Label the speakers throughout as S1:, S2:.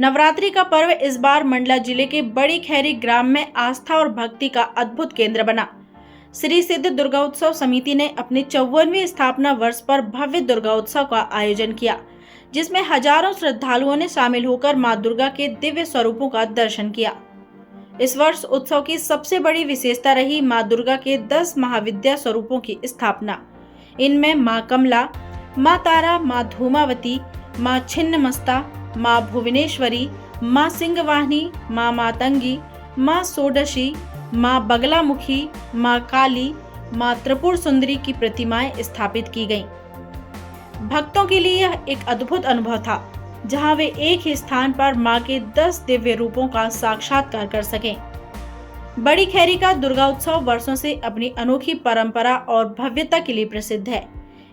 S1: नवरात्रि का पर्व इस बार मंडला जिले के बड़ी खैरी ग्राम में आस्था और भक्ति का अद्भुत केंद्र बना। श्री सिद्ध दुर्गा उत्सव समिति ने अपने 54वें स्थापना वर्ष पर भव्य दुर्गा उत्सव का आयोजन किया, जिसमें हजारों श्रद्धालुओं ने शामिल होकर मां दुर्गा के दिव्य स्वरूपों का दर्शन किया। इस वर्ष उत्सव की सबसे बड़ी विशेषता रही मां दुर्गा के 10 महाविद्या स्वरूपों की स्थापना। इनमें मां कमला, मां तारा, मां धूमावती, मां छिन्नमस्ता, मां भुवनेश्वरी, मां सिंहवाहिनी, मां मातंगी, मां षोडशी, मां बगलामुखी, मां काली, मां त्रिपुर सुंदरी की प्रतिमाएं स्थापित की गईं। भक्तों के लिए यह एक अद्भुत अनुभव था, जहां वे एक ही स्थान पर मां के 10 दिव्य रूपों का साक्षात्कार कर सकें। बड़ी खैरी का दुर्गा उत्सव वर्षों से अपनी अनोखी परंपरा और भव्यता के लिए प्रसिद्ध है।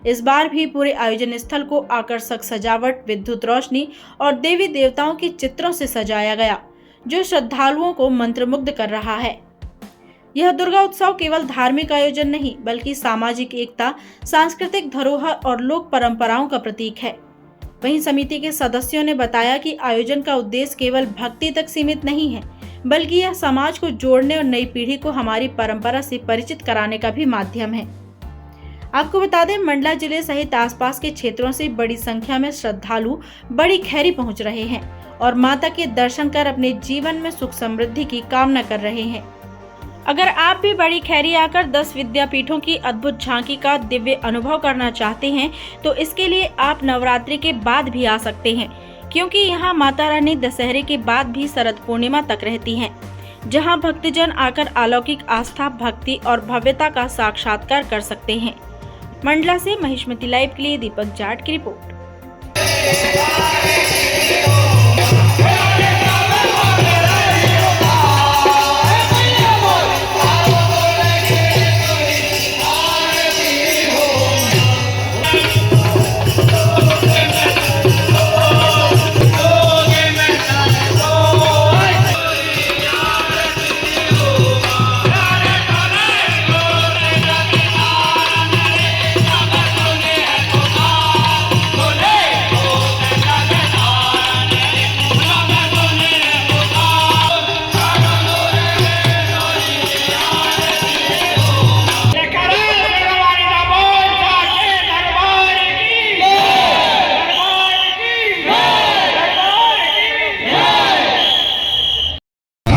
S1: इस बार भी पूरे आयोजन स्थल को आकर्षक सजावट, विद्युत रोशनी और देवी देवताओं के चित्रों से सजाया गया, जो श्रद्धालुओं को मंत्रमुग्ध कर रहा है। यह दुर्गा उत्सव केवल धार्मिक आयोजन नहीं, बल्कि सामाजिक एकता, सांस्कृतिक धरोहर और लोक परंपराओं का प्रतीक है। वहीं समिति के सदस्यों ने बताया कि आयोजन का उद्देश्य केवल भक्ति तक सीमित नहीं है, बल्कि यह समाज को जोड़ने और नई पीढ़ी को हमारी परंपरा से परिचित कराने का भी माध्यम है। आपको बता दें, मंडला जिले सहित आसपास के क्षेत्रों से बड़ी संख्या में श्रद्धालु बड़ी खैरी पहुंच रहे हैं और माता के दर्शन कर अपने जीवन में सुख समृद्धि की कामना कर रहे हैं। अगर आप भी बड़ी खैरी आकर 10 विद्यापीठों की अद्भुत झांकी का दिव्य अनुभव करना चाहते हैं, तो इसके लिए आप नवरात्रि के बाद भी आ सकते हैं, क्योंकि यहाँ माता रानी दशहरे के बाद भी शरद पूर्णिमा तक रहती हैं, जहाँ भक्तजन आकर अलौकिक आस्था, भक्ति और भव्यता का साक्षात्कार कर सकते हैं। मंडला से महिष्मती लाइव के लिए दीपक जाट की रिपोर्ट।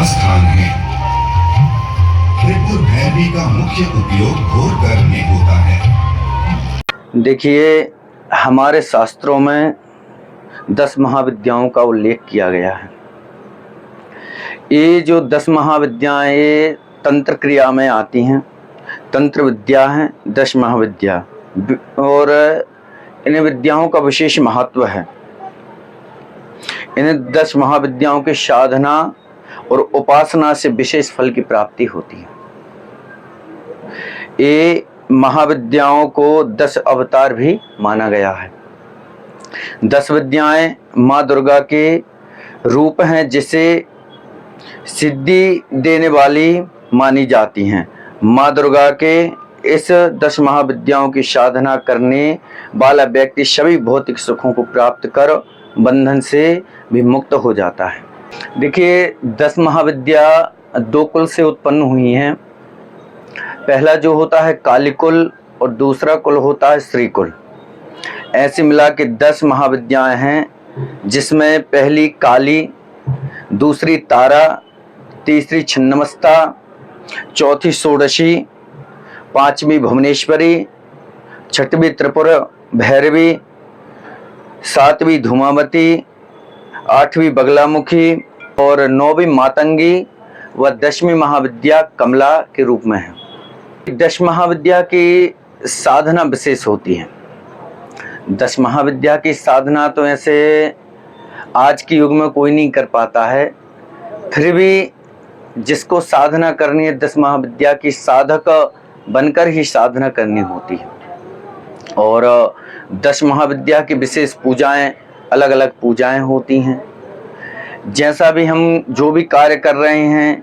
S2: स्थान है। त्रिपुर भैरवी का मुख्य उपयोग घोर कर्म में होता है।
S3: देखिए, हमारे शास्त्रों में 10 महाविद्याओं का उल्लेख किया गया है। ये जो 10 महाविद्याएं ये तंत्र क्रिया में आती हैं, तंत्र विद्या हैं 10 महाविद्या, और इन विद्याओं का विशेष महत्व है। इन 10 महाविद्याओं की साधना और उपासना से विशेष फल की प्राप्ति होती है। ये महाविद्याओं को 10 अवतार भी माना गया है। 10 विद्याएं माँ दुर्गा के रूप हैं, जिसे सिद्धि देने वाली मानी जाती हैं। माँ दुर्गा के इस 10 महाविद्याओं की साधना करने वाला व्यक्ति सभी भौतिक सुखों को प्राप्त कर बंधन से भी मुक्त हो जाता है। देखिए, 10 महाविद्या 2 कुल से उत्पन्न हुई हैं। पहला जो होता है काली कुल और दूसरा कुल होता है श्री कुल। ऐसे मिला के 10 महाविद्याएं हैं, जिसमें पहली काली, दूसरी तारा, तीसरी छिन्नमस्ता, चौथी षोडशी, 5वीं भुवनेश्वरी, 6वीं त्रिपुर भैरवी, 7वीं धूमावती, 8वीं बगलामुखी और 9वीं मातंगी व 10वीं महाविद्या कमला के रूप में है। 10 महाविद्या की साधना विशेष होती है। 10 महाविद्या की साधना तो ऐसे आज के युग में कोई नहीं कर पाता है, फिर भी जिसको साधना करनी है 10 महाविद्या की साधक बनकर ही साधना करनी होती है। और 10 महाविद्या की विशेष पूजाएं, अलग अलग पूजाएं होती हैं। जैसा भी हम जो भी कार्य कर रहे हैं,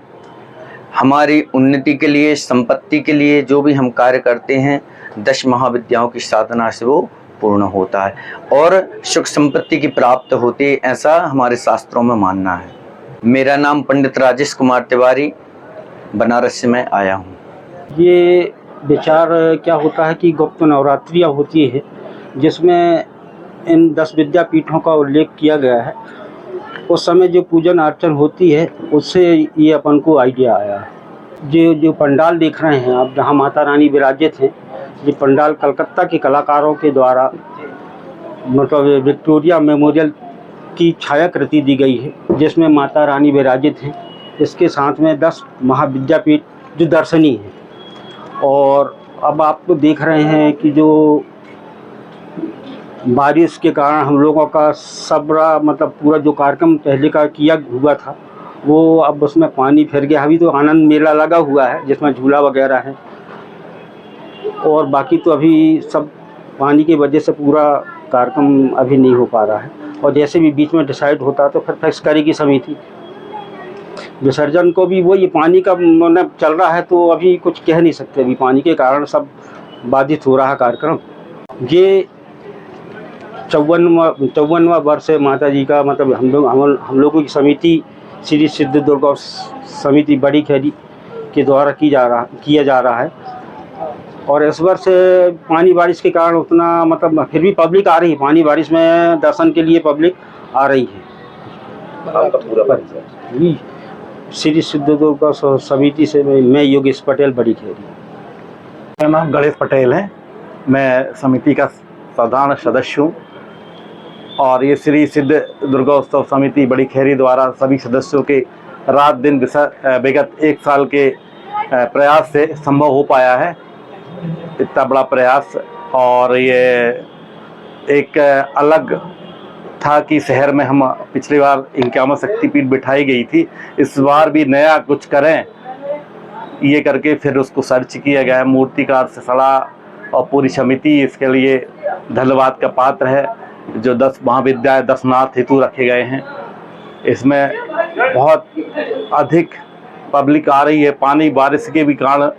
S3: हमारी उन्नति के लिए, संपत्ति के लिए जो भी हम कार्य करते हैं, 10 महाविद्याओं की साधना से वो पूर्ण होता है और सुख संपत्ति की प्राप्त होती है, ऐसा हमारे शास्त्रों में मानना है। मेरा नाम पंडित राजेश कुमार तिवारी, बनारस से मैं आया हूँ।
S4: ये विचार क्या होता है कि गुप्त नवरात्रियाँ होती है जिसमें इन 10 विद्यापीठों का उल्लेख किया गया है। उस समय जो पूजन अर्चन होती है उससे ये अपन को आइडिया आया है। जो पंडाल देख रहे हैं आप, जहाँ माता रानी विराजित हैं, ये पंडाल कलकत्ता के कलाकारों के द्वारा मतलब विक्टोरिया मेमोरियल की छायाकृति दी गई है जिसमें माता रानी विराजित हैं। इसके साथ में 10 महाविद्यापीठ जो दर्शनीय हैं। और अब आप तो देख रहे हैं कि जो बारिश के कारण हम लोगों का सबरा मतलब पूरा जो कार्यक्रम पहले का किया हुआ था वो अब उसमें पानी फिर गया। अभी तो आनंद मेला लगा हुआ है जिसमें झूला वगैरह है, और बाकी तो अभी सब पानी की वजह से पूरा कार्यक्रम अभी नहीं हो पा रहा है। और जैसे भी बीच में डिसाइड होता है तो फिर फिक्स करेगी समिति। विसर्जन को भी वो ये पानी का मतलब चल रहा है तो अभी कुछ कह नहीं सकते, अभी पानी के कारण सब बाधित हो रहा है कार्यक्रम। ये 54वां वर्ष है माता जी का, मतलब हम लोगों की समिति श्री सिद्ध दुर्गा समिति बड़ी खैरी के द्वारा किया जा रहा है। और इस वर्ष पानी बारिश के कारण उतना मतलब फिर भी पब्लिक आ रही है, पानी बारिश में दर्शन के लिए पब्लिक आ रही है।
S5: आपका पूरा परिचय?
S4: श्री सिद्ध दुर्गा समिति से मैं योगेश पटेल बड़ी खैरी।
S5: मेरा नाम गणेश पटेल है, मैं समिति का साधारण सदस्य हूँ। और ये श्री सिद्ध दुर्गा उत्सव समिति बड़ी खैरी द्वारा सभी सदस्यों के रात दिन विगत 1 साल के प्रयास से संभव हो पाया है। इतना बड़ा प्रयास, और ये एक अलग था कि शहर में हम पिछली बार 51 शक्तिपीठ बिठाई गई थी, इस बार भी नया कुछ करें ये करके फिर उसको सर्च किया गया है। मूर्तिकार से सलाह और पूरी समिति इसके लिए धन्यवाद का पात्र है। जो 10 महाविद्यालय 10 नाथ हेतु रखे गए हैं, इसमें बहुत अधिक पब्लिक आ रही है। पानी बारिश के भी कारण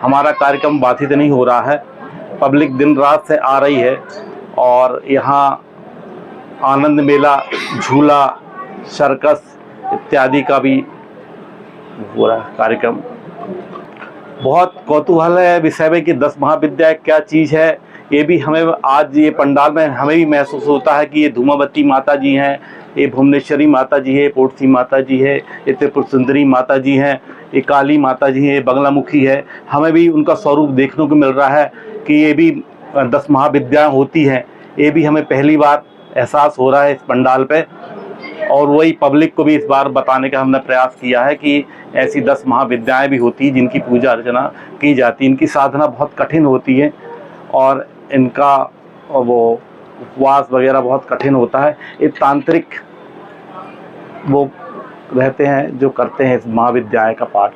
S5: हमारा कार्यक्रम बाधित नहीं हो रहा है, पब्लिक दिन रात से आ रही है। और यहाँ आनंद मेला, झूला, सर्कस इत्यादि का भी पूरा कार्यक्रम। बहुत कौतूहल है विषय में कि 10 महाविद्यालय क्या चीज़ है। ये भी हमें आज ये पंडाल में हमें भी महसूस होता है कि ये धूमावती माता जी हैं, ये भुवनेश्वरी माता जी है, पोटसी माता जी है, ये त्रिपुर सुंदरी माता जी हैं, ये काली माता जी है, ये बंगलामुखी है। हमें भी उनका स्वरूप देखने को मिल रहा है कि ये भी 10 महाविद्याएँ होती हैं। ये भी हमें पहली बार एहसास हो रहा है इस पंडाल पे। और वही पब्लिक को भी इस बार बताने का हमने प्रयास किया है कि ऐसी 10 महाविद्याएँ भी होती हैं जिनकी पूजा अर्चना की जाती है। इनकी साधना बहुत कठिन होती है और इनका वो उपवास वगैरह बहुत कठिन होता है। एक तांत्रिक वो रहते हैं जो करते हैं इस महाविद्यालय का पाठ।